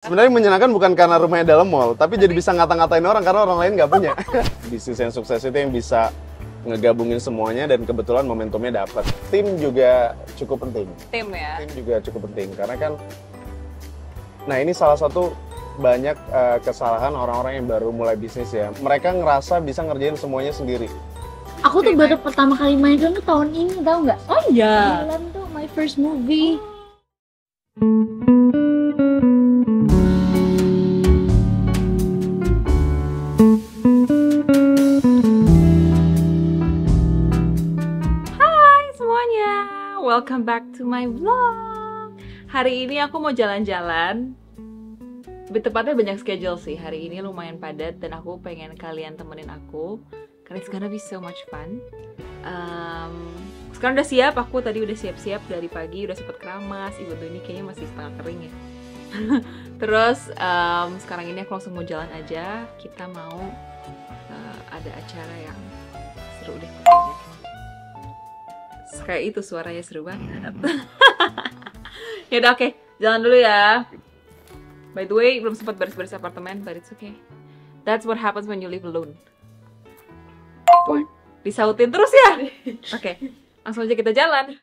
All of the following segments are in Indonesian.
Sebenarnya menyenangkan bukan karena rumahnya dalam mall, tapi jadi bisa ngata-ngatain orang karena orang lain nggak punya. Bisnis yang sukses itu yang bisa ngegabungin semuanya dan kebetulan momentumnya dapat. Tim juga cukup penting. Tim ya? Tim juga cukup penting karena kan, nah ini salah satu banyak kesalahan orang-orang yang baru mulai bisnis ya. Mereka ngerasa bisa ngerjain semuanya sendiri. Aku tuh baru pertama kali main film tuh tahun ini, tau nggak? Oh iya? Film tuh my first movie. Hai semuanya, welcome back to my vlog. Hari ini aku mau jalan-jalan. Lebih tepatnya banyak schedule sih. Hari ini lumayan padat dan aku pengen kalian temenin aku karena it's gonna be so much fun. Sekarang udah siap, aku tadi udah siap-siap dari pagi, udah sempet keramas. Ibu tuh ini kayaknya masih setengah kering ya. Terus sekarang ini aku langsung mau jalan aja. Kita mau ada acara yang seru deh. Kayak itu suaranya seru banget. Yaudah oke, jalan dulu ya. By the way, belum sempat beres-beres apartemen, but it's okay. That's what happens when you live alone. Tuh, disautin terus ya? Oke, langsung aja kita jalan.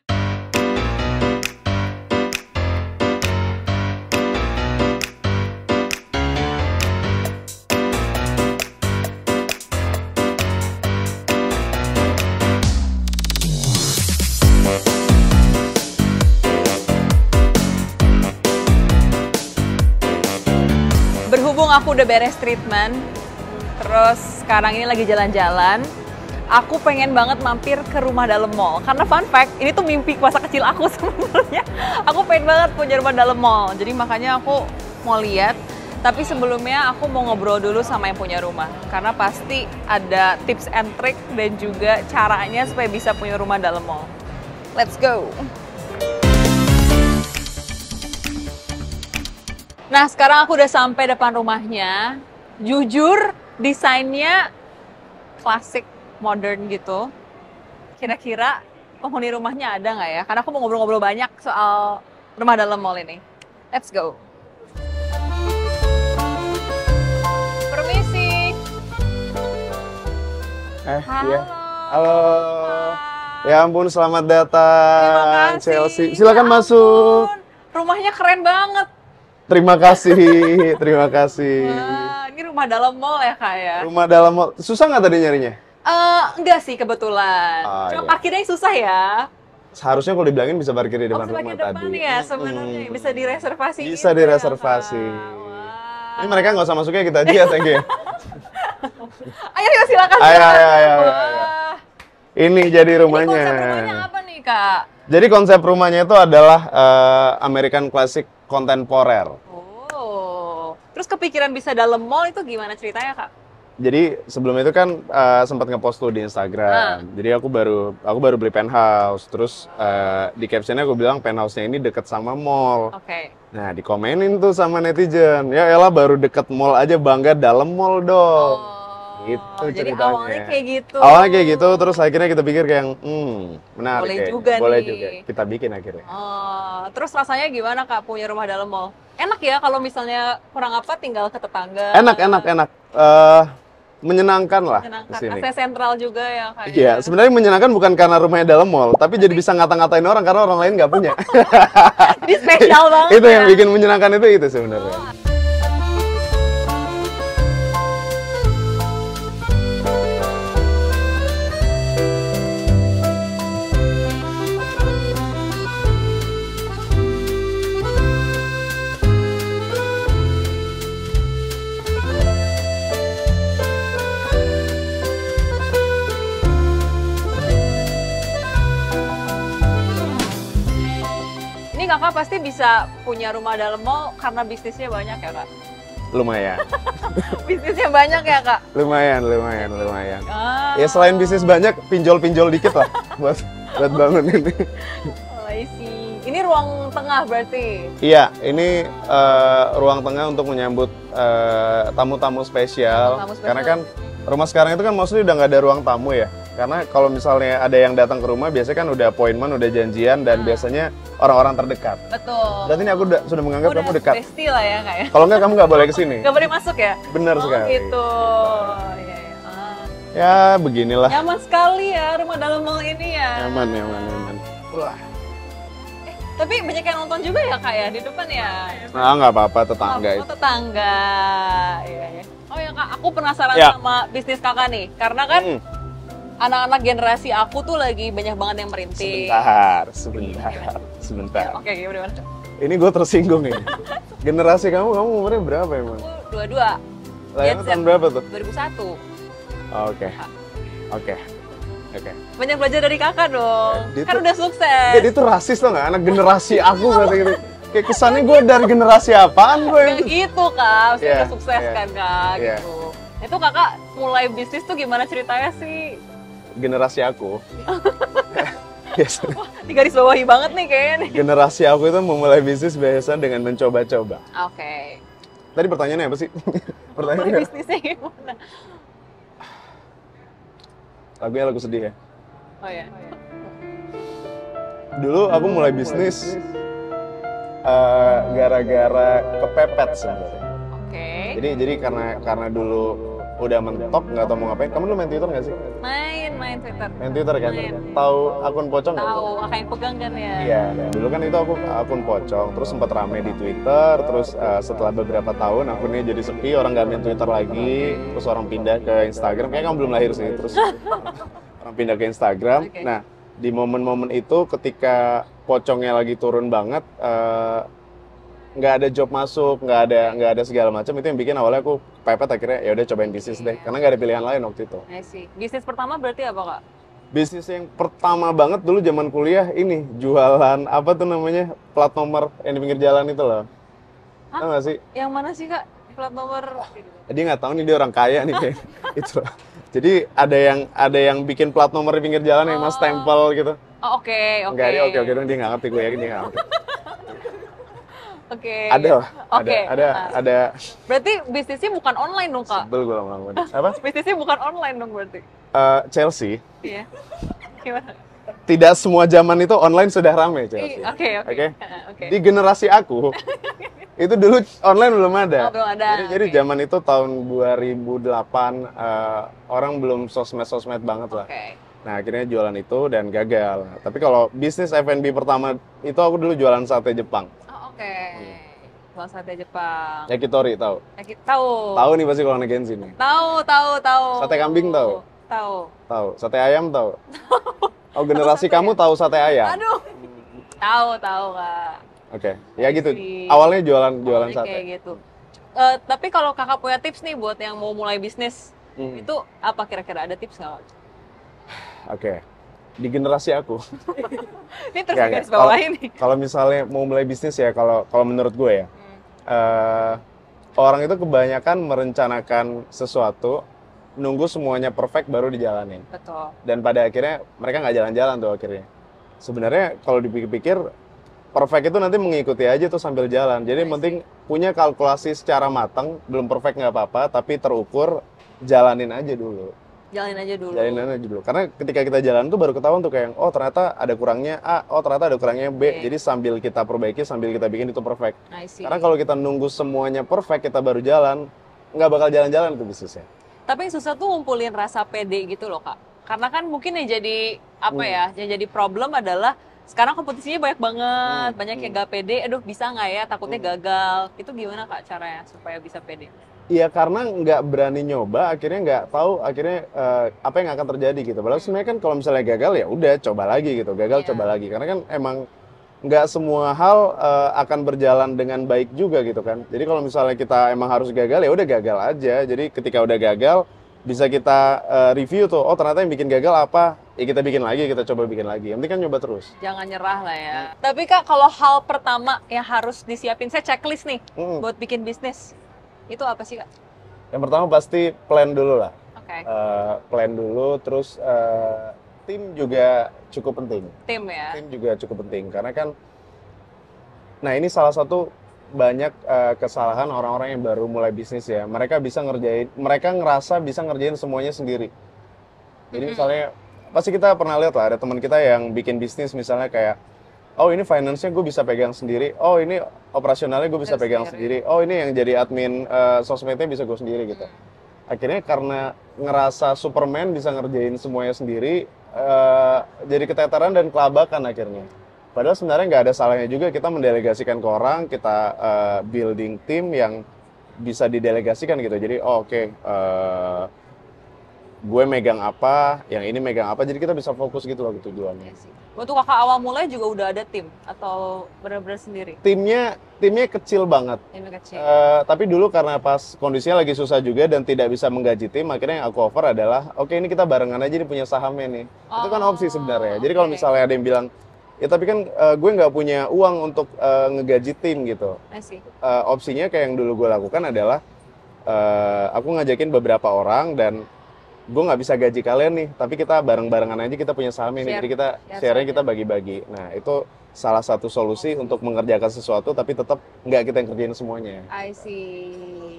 Berhubung aku udah beres treatment, terus sekarang ini lagi jalan-jalan, aku pengen banget mampir ke rumah dalam mall. Karena fun fact, ini tuh mimpi masa kecil aku sebenarnya. Aku pengen banget punya rumah dalam mall. Jadi makanya aku mau lihat. Tapi sebelumnya aku mau ngobrol dulu sama yang punya rumah. Karena pasti ada tips and trick dan juga caranya supaya bisa punya rumah dalam mall. Let's go! Nah, sekarang aku udah sampai depan rumahnya. Jujur, desainnya klasik, modern gitu. Kira-kira penghuni rumahnya ada nggak ya? Karena aku mau ngobrol-ngobrol banyak soal rumah dalam mall ini. Let's go. Permisi. Halo. Iya. Halo. Hai. Ya ampun, selamat Terima datang kasih. Chelsea. Silakan Ya masuk. ampun, rumahnya keren banget. Terima kasih, terima kasih. Wah, ini rumah dalam mall ya, Kak ya? Rumah dalam mall. Susah nggak tadi nyarinya? Enggak sih kebetulan. Ah, Cuma iya. parkirnya yang susah ya. Seharusnya kalau dibilangin bisa parkir di Oh, depan sebagai rumah depan tadi. ya sebenarnya. Bisa direservasi Bisa gitu direservasi. ya, Kak? Wah. Ini mereka nggak usah masuknya, kita aja ya, thank you. Ayo silakan. Ayo, silakan. ayo, ayo, ayo. Wah. Ini jadi Ini rumahnya. konsep rumahnya apa nih, Kak? Jadi konsep rumahnya itu adalah American Classic kontemporer. Oh. Terus kepikiran bisa dalam mall itu gimana ceritanya, Kak? Jadi sebelum itu kan sempat ngepost tuh di Instagram. Jadi aku baru beli penthouse. Terus di captionnya aku bilang penthouse-nya ini deket sama mall. Oke. Nah dikomenin tuh sama netizen. Ya elah baru deket mall aja bangga dalam mall dong. Gitu Jadi ceritanya. awalnya kayak gitu. Awalnya kayak gitu, terus akhirnya kita pikir kayak menarik. Boleh kayak. juga Boleh nih. juga. Kita bikin akhirnya. Oh, terus rasanya gimana, Kak, punya rumah dalam mall? Enak ya kalau misalnya kurang apa tinggal ke tetangga. Enak. Menyenangkan lah Menyenangkan. di sini. AC sentral juga ya, Kak. Iya, sebenarnya menyenangkan bukan karena rumahnya dalam mall, tapi jadi bisa ngata-ngatain orang karena orang lain nggak punya. Jadi spesial banget. Itu yang ya. bikin menyenangkan itu sebenarnya. Ini Kakak pasti bisa punya rumah dalam mall karena bisnisnya banyak ya, Kak? Lumayan, Bisnisnya banyak ya, Kak? lumayan. Ah. Ya selain bisnis banyak, pinjol dikit lah buat bangun ini. Oh, I see. Ini ruang tengah berarti? Iya, ini ruang tengah untuk menyambut tamu-tamu spesial. Tamu spesial. Karena kan rumah sekarang itu kan mostly udah nggak ada ruang tamu ya. Karena kalau misalnya ada yang datang ke rumah, biasanya kan udah appointment, udah janjian, dan biasanya orang-orang terdekat. Betul. Berarti ini aku sudah menganggap kamu dekat. Bestie lah ya, Kak ya. Kalau enggak, kamu nggak boleh kesini. Nggak boleh masuk ya? Benar Oh sekali. gitu. Iya, iya. Ya, beginilah. Nyaman sekali ya rumah dalam mall ini ya. Nyaman. Wah. Tapi banyak yang nonton juga ya Kak ya di depan ya? Nah, nggak apa-apa, tetangga Oh, itu. tetangga. Iya, iya. Oh ya Kak, aku penasaran Ya. sama bisnis Kakak nih. Karena kan Hmm. anak-anak generasi aku tuh lagi banyak banget yang merintis. Sebentar. Oke, gimana? Ini gue tersinggung ini. Generasi kamu umurnya berapa emang? Aku dua-dua. Lahirnya Gen Z. tahun berapa tuh? 2001. Oke. Banyak belajar dari Kakak dong. Dia Kan tuh- udah sukses. Dia tuh rasis tau nggak? Anak generasi aku kata gitu. Kayak kesannya gue dari generasi apaan gue yang... Kayak gitu Kak, mesti Iya, udah sukses iya, kan Kak, iya. gitu. Itu Kakak mulai bisnis tuh gimana ceritanya sih? Generasi aku. Biasa. Di garis bawahi banget nih kayaknya nih. Generasi aku itu memulai bisnis biasa dengan mencoba-coba. Oke. Tadi pertanyaannya apa sih? Mulai Pertanyaannya bisnisnya gimana? lagunya lagu sedih ya. Oh ya. Dulu aku mulai bisnis gara-gara kepepet sebenarnya. Oke. Jadi karena dulu udah mentok nggak tahu mau ngapain. Kamu dulu main Twitter nggak sih? Main Twitter. Main Twitter kan? Main. Tahu akun pocong nggak? Tahu, Kakak yang pegang kan ya? Iya, dulu kan itu aku akun pocong, terus sempat rame di Twitter, terus setelah beberapa tahun akunnya jadi sepi, orang nggak main Twitter lagi, terus orang pindah ke Instagram. Kayaknya kamu belum lahir sih, terus orang pindah ke Instagram. Oke. Nah, di momen-momen itu ketika pocongnya lagi turun banget, nggak ada job masuk, nggak ada segala macam, itu yang bikin awalnya aku pepet, akhirnya ya udah cobain bisnis deh, karena nggak ada pilihan lain waktu itu. I see. Bisnis pertama berarti apa Kak? Bisnis yang pertama banget dulu zaman kuliah ini jualan apa tuh namanya, plat nomor yang di pinggir jalan itu loh. Hah? Tahu nggak sih? Yang mana sih Kak? Plat nomor? Dia nggak tahu nih, dia orang kaya nih kayak itu loh. Jadi ada yang bikin plat nomor di pinggir jalan yang mas stempel gitu. Oh, oke. Enggak, dia oke dong, dia nggak ngerti, gue yakin dia nggak ngerti. Oke. Ada lah, Oke. ada. Berarti bisnisnya bukan online dong Kak? Sebel gue lama-lama. Apa? Bisnisnya bukan online dong berarti? Chelsea. Iya. Gimana? Tidak semua zaman itu online sudah ramai Chelsea. Oke. Oke? Di generasi aku itu dulu online belum ada. Oh, belum ada, Jadi oke. zaman itu tahun 2008 orang belum sosmed banget lah. Oke. Nah, akhirnya jualan itu dan gagal. Tapi kalau bisnis F&B pertama itu aku dulu jualan sate Jepang. Oh, oke. Jual sate Jepang. Yakitori tahu? Tahu. Tahu nih pasti kalau anak Gen Z nih. Tahu. Sate kambing tahu? Tahu. Tahu. Sate ayam tahu? Oh, generasi kamu tahu sate ayam? Aduh. Tahu Kak. Oke. Ya gitu. Sih. Awalnya jualan Awalnya sate. kayak gitu. Tapi kalau Kakak punya tips nih buat yang mau mulai bisnis, itu apa kira-kira, ada tips nggak? Oke. Di generasi aku. Ini terus Nggak, garis nggak. bawah ini. Kalau misalnya mau mulai bisnis ya, kalau menurut gue ya, orang itu kebanyakan merencanakan sesuatu, nunggu semuanya perfect baru dijalanin. Betul. Dan pada akhirnya mereka nggak jalan-jalan tuh akhirnya. Sebenarnya kalau dipikir-pikir, perfect itu nanti mengikuti aja tuh sambil jalan. Jadi yang penting punya kalkulasi secara matang, belum perfect nggak apa-apa, tapi terukur, jalanin aja dulu. Jalanin aja dulu. Jalanin aja dulu. Karena ketika kita jalan tuh baru ketahuan tuh kayak, oh ternyata ada kurangnya A, oh ternyata ada kurangnya B. Oke. Jadi sambil kita perbaiki, sambil kita bikin itu perfect. I see. Karena kalau kita nunggu semuanya perfect, kita baru jalan, nggak bakal jalan-jalan itu bisnisnya. Tapi yang susah tuh ngumpulin rasa pede gitu loh Kak. Karena kan mungkin yang jadi apa ya, yang jadi problem adalah sekarang kompetisinya banyak banget, banyak yang gak pede, aduh bisa nggak ya, takutnya gagal. Itu gimana Kak caranya supaya bisa pede? Iya, karena nggak berani nyoba, akhirnya nggak tahu akhirnya apa yang akan terjadi gitu. Padahal sebenarnya kan kalau misalnya gagal ya udah coba lagi gitu, gagal Iya. coba lagi. Karena kan emang nggak semua hal akan berjalan dengan baik juga gitu kan. Jadi kalau misalnya kita emang harus gagal ya udah gagal aja. Jadi ketika udah gagal bisa kita review tuh, oh ternyata yang bikin gagal apa? Ya kita bikin lagi, kita coba bikin lagi. Yang penting kan nyoba terus. Jangan nyerah lah ya. Tapi Kak, kalau hal pertama yang harus disiapin, saya checklist nih buat bikin bisnis. Itu apa sih Kak? Yang pertama pasti plan dulu lah. Oke. Plan dulu, terus tim juga cukup penting. Tim ya. Tim juga cukup penting karena kan, nah ini salah satu banyak kesalahan orang-orang yang baru mulai bisnis ya. Mereka ngerasa bisa ngerjain semuanya sendiri. Jadi misalnya pasti kita pernah lihat lah ada teman kita yang bikin bisnis misalnya kayak, oh ini finance-nya gue bisa pegang sendiri, oh ini operasionalnya gue bisa pegang sendiri, oh ini yang jadi admin sosmednya bisa gue sendiri gitu. Akhirnya karena ngerasa Superman bisa ngerjain semuanya sendiri, jadi keteteran dan kelabakan akhirnya. Padahal sebenarnya nggak ada salahnya juga kita mendelegasikan ke orang, kita building tim yang bisa didelegasikan gitu. Jadi oke, gue megang apa, yang ini megang apa, jadi kita bisa fokus gitu loh tujuannya. Waktu kakak awal mulai juga udah ada tim atau benar-benar sendiri? Timnya kecil banget. Timnya kecil. Tapi dulu karena pas kondisinya lagi susah juga dan tidak bisa menggaji tim, akhirnya yang aku offer adalah, oke ini kita barengan aja nih punya sahamnya nih. Itu kan opsi sebenarnya. Jadi kalau misalnya ada yang bilang, ya tapi kan gue nggak punya uang untuk ngegaji tim gitu. Opsinya kayak yang dulu gue lakukan adalah, aku ngajakin beberapa orang dan gue nggak bisa gaji kalian nih, tapi kita bareng-barengan aja kita punya saham ini, jadi kita share-nya kita bagi-bagi. Nah itu salah satu solusi untuk mengerjakan sesuatu, tapi tetap nggak kita yang kerjain semuanya. I see.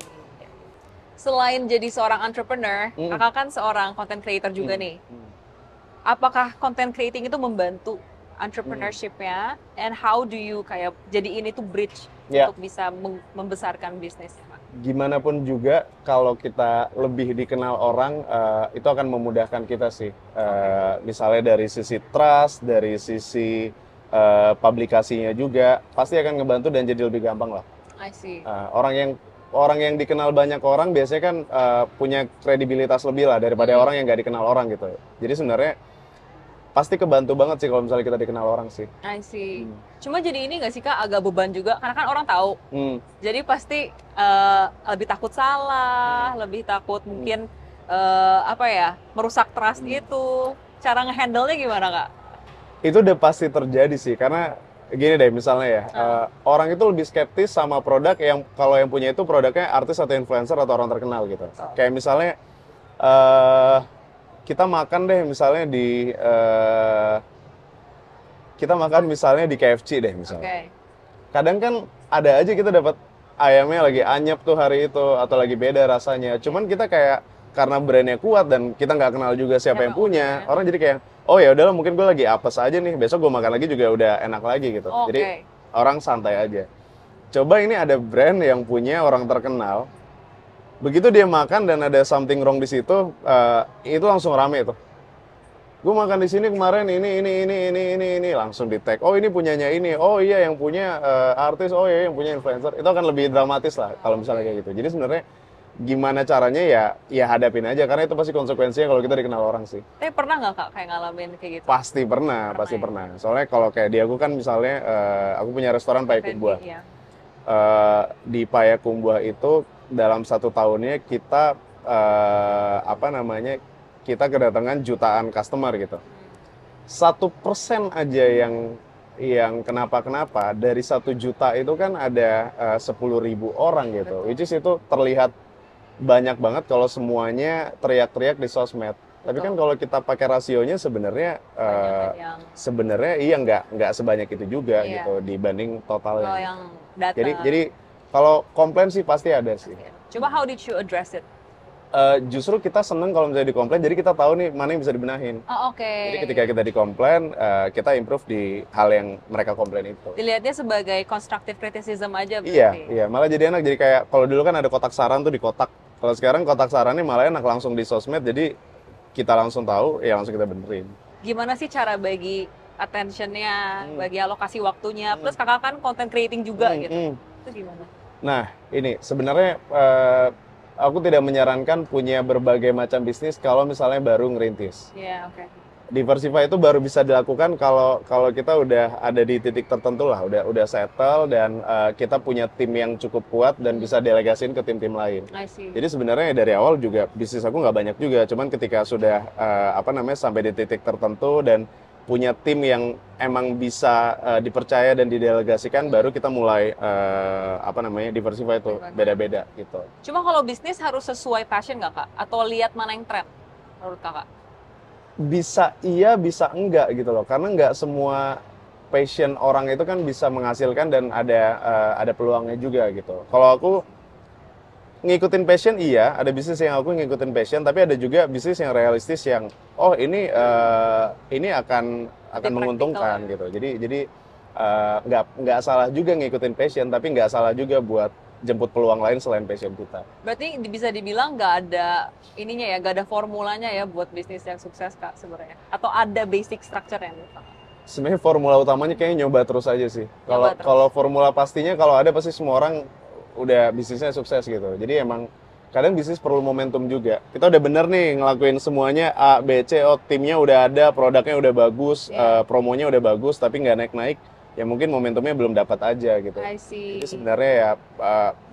Selain jadi seorang entrepreneur, kakak kan seorang content creator juga nih. Apakah content creating itu membantu entrepreneurship-nya, and how do you kayak jadi ini tuh bridge untuk bisa membesarkan bisnisnya? Gimana pun juga kalau kita lebih dikenal orang, itu akan memudahkan kita sih. Misalnya dari sisi trust, dari sisi publikasinya juga pasti akan ngebantu dan jadi lebih gampang lah. I see. Orang yang dikenal banyak orang biasanya kan punya kredibilitas lebih lah daripada orang yang nggak dikenal orang gitu. Jadi sebenarnya pasti kebantu banget sih kalau misalnya kita dikenal orang sih. I see. Cuma jadi ini nggak sih Kak, agak beban juga karena kan orang tahu. Jadi pasti lebih takut salah, lebih takut mungkin merusak trust itu. Cara ngehandle-nya gimana Kak? Itu udah pasti terjadi sih, karena gini deh misalnya ya, orang itu lebih skeptis sama produk yang kalau yang punya itu produknya artis atau influencer atau orang terkenal gitu. Kayak misalnya kita makan deh misalnya di KFC deh misalnya. Kadang kan ada aja kita dapat ayamnya lagi anyep tuh hari itu atau lagi beda rasanya. Cuman kita kayak karena brandnya kuat dan kita nggak kenal juga siapa yang punya, orang jadi kayak, oh ya udahlah mungkin gue lagi apes aja nih, besok gue makan lagi juga udah enak lagi gitu. Jadi orang santai aja. Coba ini ada brand yang punya orang terkenal, begitu dia makan dan ada something wrong di situ, itu langsung rame tuh. Gue makan di sini kemarin ini langsung di tag. Oh ini punyanya ini. Oh iya yang punya artis. Oh iya yang punya influencer. Itu akan lebih dramatis lah kalau misalnya kayak gitu. Jadi sebenarnya gimana caranya ya hadapin aja karena itu pasti konsekuensinya kalau kita dikenal orang sih. Tapi pernah nggak Kak kayak ngalamin kayak gitu? Pasti pernah. Soalnya kalau kayak di aku kan misalnya aku punya restoran Payakumbuh. Di Payakumbuh itu dalam 1 tahunnya kita kita kedatangan jutaan customer gitu. 1% aja yang kenapa dari 1 juta itu kan ada 10.000 orang gitu. Which is itu terlihat banyak banget kalau semuanya teriak-teriak di sosmed. Tapi kan kalau kita pakai rasionya sebenarnya iya nggak sebanyak itu juga gitu dibanding totalnya. Kalau yang datang. Jadi kalau komplain sih pasti ada sih. Coba how did you address it? Justru kita seneng kalau misalnya dikomplain, jadi kita tahu nih mana yang bisa dibenahin. Jadi ketika kita dikomplain, kita improve di hal yang mereka komplain itu. Dilihatnya sebagai constructive criticism aja berarti? Iya, malah jadi enak. Jadi kayak kalau dulu kan ada kotak saran tuh di kotak. Kalau sekarang kotak sarannya malah enak langsung di sosmed, jadi kita langsung tahu, ya langsung kita benerin. Gimana sih cara bagi attention-nya, bagi alokasi waktunya, plus kakak kan content creating juga gitu. Itu gimana? Nah, ini sebenarnya aku tidak menyarankan punya berbagai macam bisnis kalau misalnya baru ngerintis. Diversify itu baru bisa dilakukan kalau kita udah ada di titik tertentu lah, udah settle dan kita punya tim yang cukup kuat dan bisa delegasiin ke tim-tim lain. Jadi sebenarnya dari awal juga bisnis aku nggak banyak juga, cuman ketika sudah sampai di titik tertentu dan punya tim yang emang bisa dipercaya dan didelegasikan, baru kita mulai diversify itu beda-beda gitu. Cuma kalau bisnis harus sesuai passion nggak Kak? Atau lihat mana yang tren menurut kakak? Bisa iya, bisa enggak gitu loh. Karena enggak semua passion orang itu kan bisa menghasilkan dan ada peluangnya juga gitu. Kalau aku ngikutin passion iya, ada bisnis yang aku ngikutin passion, tapi ada juga bisnis yang realistis yang ini akan menguntungkan gitu. Jadi nggak salah juga ngikutin passion, tapi nggak salah juga buat jemput peluang lain selain passion kita. Berarti bisa dibilang nggak ada ininya ya, nggak ada formulanya ya buat bisnis yang sukses Kak sebenarnya? Atau ada basic structure yang Sebenarnya formula utamanya kayaknya nyoba terus aja sih. Nyoba terus. Kalau formula pastinya kalau ada pasti semua orang udah bisnisnya sukses gitu. Jadi emang kadang bisnis perlu momentum juga. Kita udah bener nih ngelakuin semuanya A, B, C, timnya udah ada, produknya udah bagus, promonya udah bagus, tapi nggak naik-naik. Ya mungkin momentumnya belum dapat aja gitu. I see. Jadi sebenarnya ya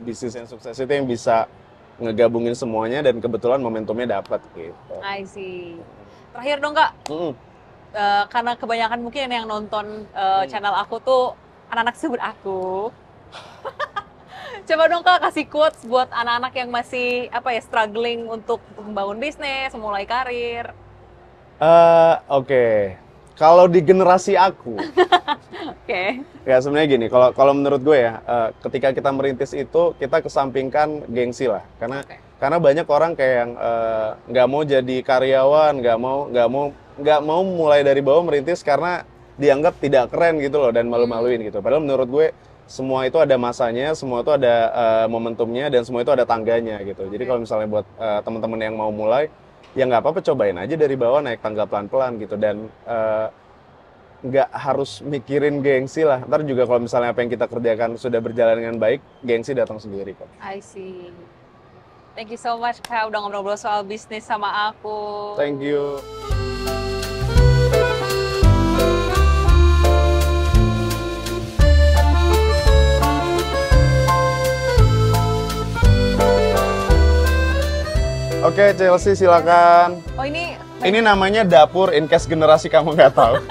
bisnis yang sukses itu yang bisa ngegabungin semuanya dan kebetulan momentumnya dapat gitu. I see. Terakhir dong Kak. Karena kebanyakan mungkin yang nonton channel aku tuh anak-anak sebut aku. Coba dong Kak kasih quotes buat anak-anak yang masih struggling untuk membangun bisnis, memulai karir. Oke. Kalau di generasi aku, ya sebenarnya gini. Kalau menurut gue ya, ketika kita merintis itu kita kesampingkan gengsi lah, karena banyak orang kayak yang nggak mau jadi karyawan, nggak mau mulai dari bawah merintis karena dianggap tidak keren gitu loh dan malu-maluin gitu. Padahal menurut gue semua itu ada masanya, semua itu ada momentumnya dan semua itu ada tangganya gitu. Jadi kalau misalnya buat teman-teman yang mau mulai, ya nggak apa-apa cobain aja dari bawah naik tangga pelan-pelan gitu dan nggak harus mikirin gengsi lah. Ntar juga kalau misalnya apa yang kita kerjakan sudah berjalan dengan baik, gengsi datang sendiri kok. I see. Thank you so much Kak udah ngobrol-ngobrol soal bisnis sama aku. Thank you. Oke, Chelsea silakan. Oh ini namanya dapur in case generasi kamu nggak tahu.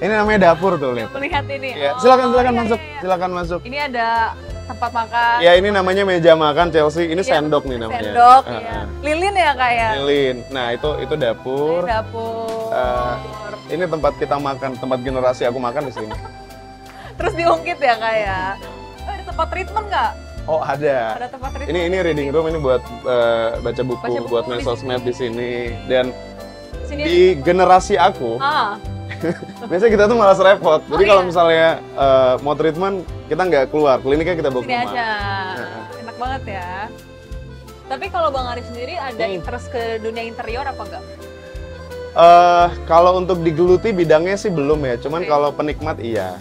Ini namanya dapur tuh, lihat. melihat ini. Ya, Oh, silakan iya, masuk. iya. Silakan masuk. Ini ada tempat makan. Ya, ini namanya meja makan Chelsea. Ini sendok nih namanya. Sendok, ya. Lilin ya Kak ya? Lilin. Nah, itu dapur. Ini dapur. Ini tempat kita makan, tempat generasi aku makan di sini. Terus diungkit ya Kak ya? Oh, ada tempat treatment nggak? Oh, ada. Ada tempat treatment. Ini reading room, ini buat baca buku, Baca buku buat di main sini. sosmed di sini. Dan Sini di generasi aku, biasanya kita tuh malas repot. Jadi kalau misalnya mau treatment, kita nggak keluar, kliniknya kita bawa ke sini rumah. aja. Enak banget ya. Tapi kalau Bang Arif sendiri ada interest ke dunia interior apa enggak? Kalau untuk digeluti bidangnya sih belum ya, cuman kalau penikmat iya.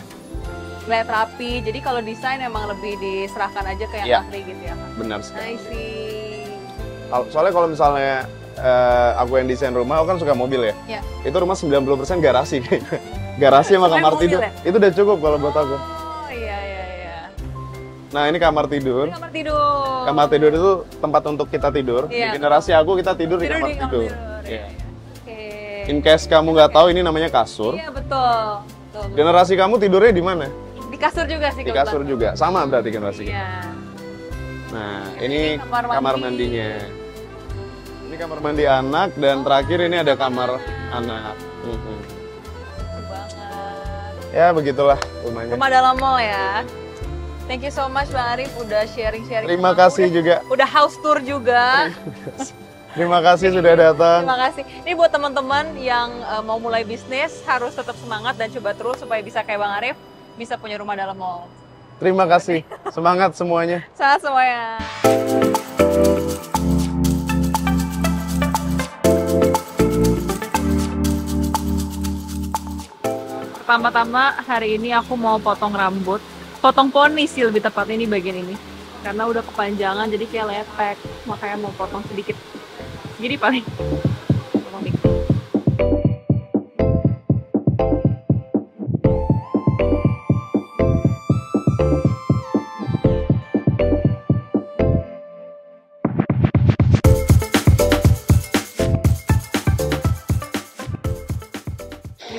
Lihat rapi, jadi kalau desain emang lebih diserahkan aja ke yang ahli gitu ya Kak? Benar sekali. I see. Soalnya kalau misalnya aku yang desain rumah, aku kan suka mobil ya. Ya. Itu rumah 90% garasi kayaknya. Garasi sama kamar mobil tidur. ya? Itu udah cukup kalau buat aku. Oh iya. Nah, ini kamar tidur. Ini kamar tidur. Kamar tidur itu tempat untuk kita tidur. Iya. Di generasi aku kita tidur di kamar tidur. Iya. Iya. Oke. In case kamu nggak tahu, ini namanya kasur. Iya betul. Generasi kamu tidurnya di mana? Di kasur juga sih. Di kasur juga. Sama berarti generasi kita. Iya. Nah, ini kamar kamar mandi. mandinya. Ini kamar mandi anak dan terakhir ini ada kamar anak. Lucu banget. Ya begitulah rumahnya. Rumah dalam mall ya. Thank you so much Bang Arif udah sharing-sharing. Terima sama kasih aku. juga. Udah house tour juga. Terima kasih sudah datang. Terima kasih. Ini buat teman-teman yang mau mulai bisnis harus tetap semangat dan coba terus supaya bisa kayak Bang Arif bisa punya rumah dalam mall. Terima kasih. Semangat semuanya. Sehat semuanya. Pertama-tama hari ini aku mau potong rambut. Potong poni sih lebih tepatnya ini bagian ini. Karena udah kepanjangan jadi kayak lepek. Makanya mau potong sedikit. Jadi paling potong dikit.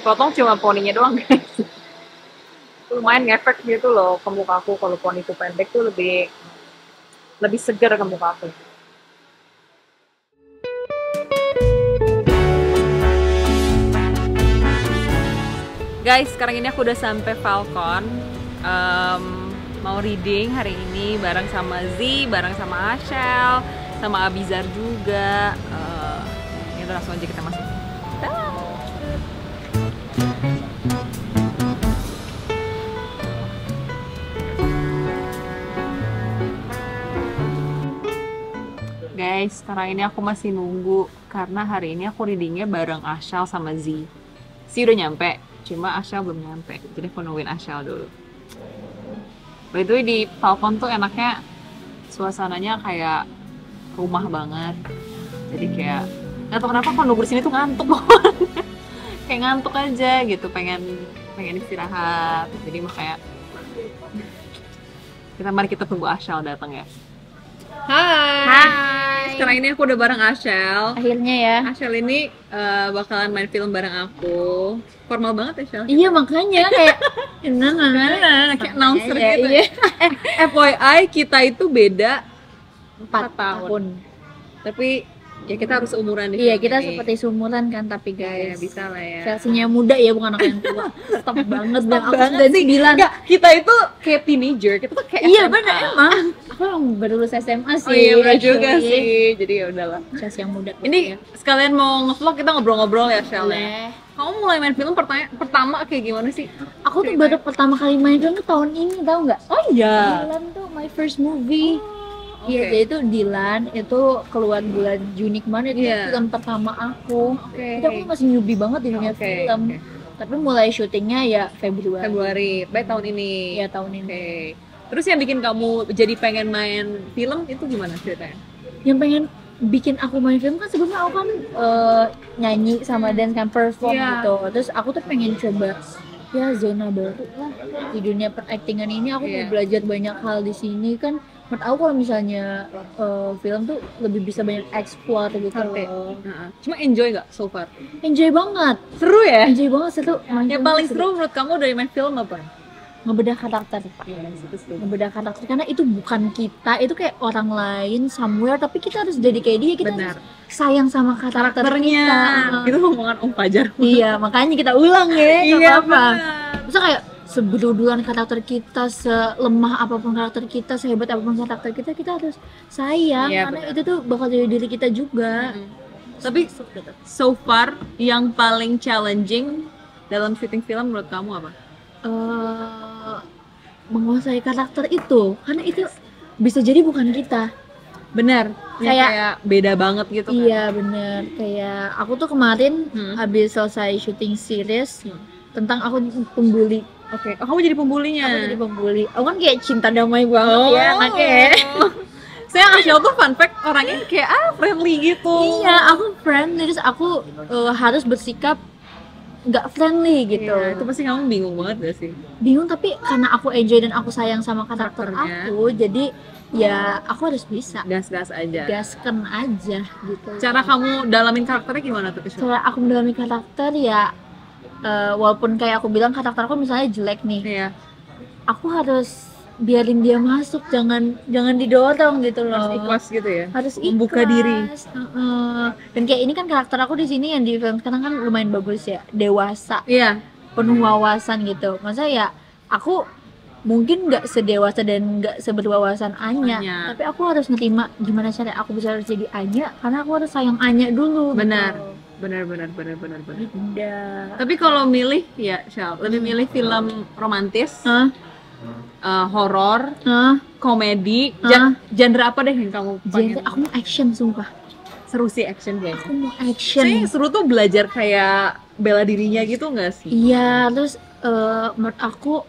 Dipotong cuma poninya doang guys. Lumayan ngefek gitu loh ke muka aku kalau poniku pendek tuh lebih segar ke muka aku. Guys, sekarang ini aku udah sampai Falcon. mau reading hari ini bareng sama Z, bareng sama Ashel, sama Abizar juga. Ini langsung aja kita masuk. Guys, sekarang ini aku masih nunggu karena hari ini aku readingnya bareng Ashel sama Z. Z udah nyampe, cuma Ashel belum nyampe. Jadi aku nungguin Ashel dulu. By the way, di Falcon tuh enaknya suasananya kayak rumah banget. Jadi kayak nggak tahu kenapa kalau nunggu di sini tuh ngantuk banget. Kayak ngantuk aja gitu, pengen istirahat. Jadi makanya mari kita tunggu Ashel datang ya. Hai. Sekarang ini aku udah bareng Ashel. Akhirnya ya. Ashel ini bakalan main film bareng aku. Formal banget ya, Shel? Iya makanya kayak kayak announcer iya, gitu. iya. FYI kita itu beda 4 tahun. Tapi ya kita harus umuran di Iya, film kita ini. seperti seumuran kan, tapi Ya, guys. bisa lah ya. Versinya muda ya, bukan anak yang tua. Stop banget dan aku banget sudah sih. 9. Enggak, kita itu kayak teenager, kita tuh kayak Iya SMA. bener emang. Aku yang baru lulus SMA sih. Oh iya bener juga actually. sih. Jadi ya udahlah. Chelsea yang muda. Ini sekalian mau ngevlog, kita ngobrol-ngobrol ya, Shel ya. Boleh. Kamu mulai main film pertama kayak gimana sih? Aku tuh baru pertama kali main film tuh tahun ini, tau nggak? Oh iya. Dilan tuh my first movie. Iya, Oke. jadi itu Dilan itu keluar bulan Juni kemarin, itu Iya. film pertama aku. Oke. Itu aku masih newbie banget di dunia Oke, film. oke. Tapi mulai syutingnya ya Februari. Februari, baik tahun ini. Ya tahun ini. Oke. Terus yang bikin kamu jadi pengen main film itu gimana ceritanya? Yang pengen bikin aku main film kan sebelumnya aku kan nyanyi sama dance kan, perform Iya. gitu. Terus aku tuh pengen coba ya zona baru lah di dunia peraktingan ini. Aku mau Iya. belajar banyak hal di sini kan. Menurut aku kalau misalnya film tuh lebih bisa banyak explore gitu. Ngerti. Cuma enjoy nggak so far? Enjoy banget. Seru ya? Enjoy banget seru. Main Yang film paling tuh seru menurut kamu dari main film apa? ngebedah karakter. Ngebedah karakter karena itu bukan kita, itu kayak orang lain somewhere, tapi kita harus jadi kayak dia, kita Benar. harus sayang sama karakter Karakternya. kita. Itu omongan Om Fajar. Iya, makanya kita ulang ya, nggak Iya, apa-apa. benar. Bisa kayak sebedudulan karakter kita, selemah apapun karakter kita, sehebat apapun karakter kita, kita harus sayang Iya, karena benar. itu tuh bakal jadi diri kita juga. Tapi so far yang paling challenging dalam syuting film menurut kamu apa? Menguasai karakter itu, karena itu bisa jadi bukan kita. Benar. Kayak- Kayak beda banget gitu kan. Iya bener, kayak aku tuh kemarin habis selesai syuting series tentang aku pembuli. Oke. Oh, kamu jadi pembulinya. Aku jadi pembuli. Aku kan kayak cinta damai banget ya anaknya. Saya Ashel tuh fun fact orangnya kayak friendly gitu. Iya, aku friendly, terus aku harus bersikap nggak friendly gitu. Iya, itu pasti kamu bingung banget gak sih? Bingung, tapi karena aku enjoy dan aku sayang sama karakter Karakternya. aku, jadi ya aku harus bisa Gas-gas aja. gasken aja gitu. Cara kamu dalamin karakternya gimana tuh? Cara aku mendalami karakter ya, walaupun kayak aku bilang karakter aku misalnya jelek nih, Iya. aku harus biarin dia masuk, jangan didorong gitu loh. Harus ikhlas gitu ya. Harus Membuka ikhlas. diri. Dan kayak ini kan karakter aku di sini yang di film sekarang kan lumayan bagus ya, dewasa, Iya. penuh wawasan gitu. Masa ya aku mungkin nggak sedewasa dan nggak seberwawasan Anya, Anya. tapi aku harus nerima gimana cara aku bisa harus jadi Anya, karena aku harus sayang Anya dulu. Benar. Gitu. Benar. Udah. Tapi kalau milih ya, Shal, lebih milih film romantis, Hah? horor, Hah? komedi, Hah? genre apa deh yang kamu Genre, pengen? aku mau action sumpah. Seru sih action kayaknya. Aku mau action. Saya seru tuh belajar kayak bela dirinya gitu nggak sih? Iya, terus menurut aku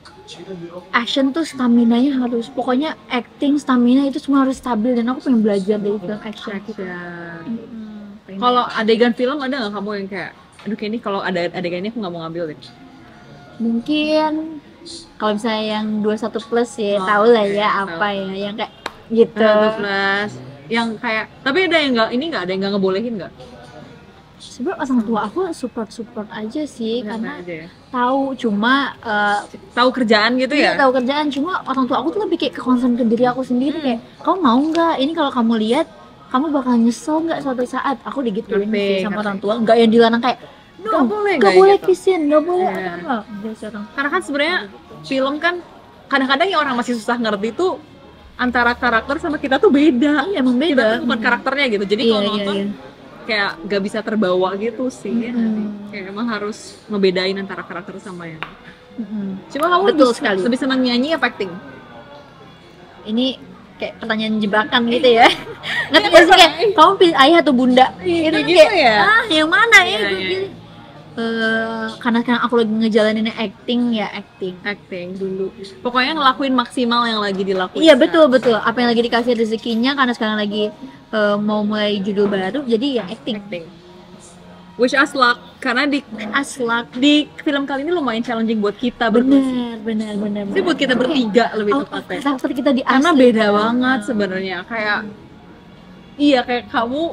action tuh stamina-nya harus, pokoknya acting, stamina itu semua harus stabil, dan aku pengen belajar dari film action gitu. Pengen. Kalau adegan film ada nggak kamu yang kayak, aduh kayak ini kalau ada adegan ini aku nggak mau ngambil deh. Mungkin kalau misalnya yang 21 plus ya, Oh, tau lah oke, ya tahu. apa ya, yang kayak gitu. Plus yang kayak, tapi ada yang nggak, ini nggak ada yang nggak ngebolehin nggak? Sebenarnya orang tua aku support aja sih, karena aja ya. tahu, cuma Tahu kerjaan gitu iya, ya? tahu kerjaan, cuma orang tua aku tuh lebih kayak ke concern ke diri aku sendiri, kayak kamu mau nggak ini, kalau kamu lihat kamu bakal nyesel nggak suatu saat. Aku digituin Ngerti, sih sama ngerti. orang tua, nggak yang dilarang kayak Nggak boleh, nggak kayak boleh gitu. kissin, nggak boleh Iya. apa. Biasa orang. Karena kan sebenarnya film kan kadang-kadang yang orang masih susah ngerti tuh antara karakter sama kita tuh beda. Iya, emang Kita beda. tuh bukan karakternya gitu. Jadi Iya, kalau iya, nonton iya. kayak gak bisa terbawa gitu sih. Ya nggak sih? Mm-mm. Kayak emang harus ngebedain antara karakter sama yang. Mm-mm. Cuma kamu Betul lebih, sekali. lebih senang nyanyi apa acting? Ini kayak pertanyaan jebakan gitu ya. Ngerti gak sih kayak kamu pilih ayah atau bunda? Itu gitu kayak ya? yang mana ya? Iya, Gue iya. pilih. Karena sekarang aku lagi ngejalanin acting ya acting. Acting dulu. Pokoknya ngelakuin maksimal yang lagi dilakuin. Iya betul betul. Apa yang lagi dikasih rezekinya karena sekarang lagi mau mulai judul baru jadi ya acting. Acting. Wish us luck karena di Aslak. film kali ini lumayan challenging buat kita berdua. Benar. Sih buat kita bertiga lebih tepatnya. Karakter kita di Karena asli. beda banget sebenarnya. Kayak iya kayak kamu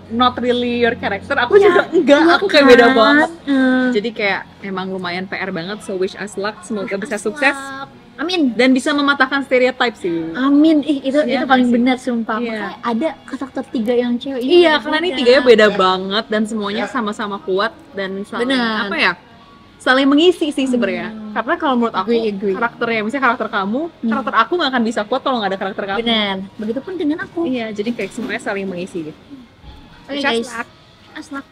not really your character, aku Iya, juga enggak, iya aku kayak beda kan? banget. Eh, Jadi kayak emang lumayan PR banget, so wish us luck, semoga bisa Aslak. sukses Amin. dan bisa mematahkan stereotype sih. Amin. Itu Iya paling nggak sih? benar sumpah. Iya. Makanya ada karakter 3 yang cewek ini Iya, karena ini tiganya beda banget dan Iya. semuanya sama-sama kuat dan saling Benar. apa ya? Saling mengisi sih sebenarnya. Karena kalau menurut aku Agree. karakternya, misalnya karakter kamu, karakter aku nggak akan bisa kuat kalau nggak ada karakter kamu. Benar. Begitupun dengan aku. Iya, jadi kayak semuanya saling mengisi gitu. Oke Wish us guys. luck. Aslak.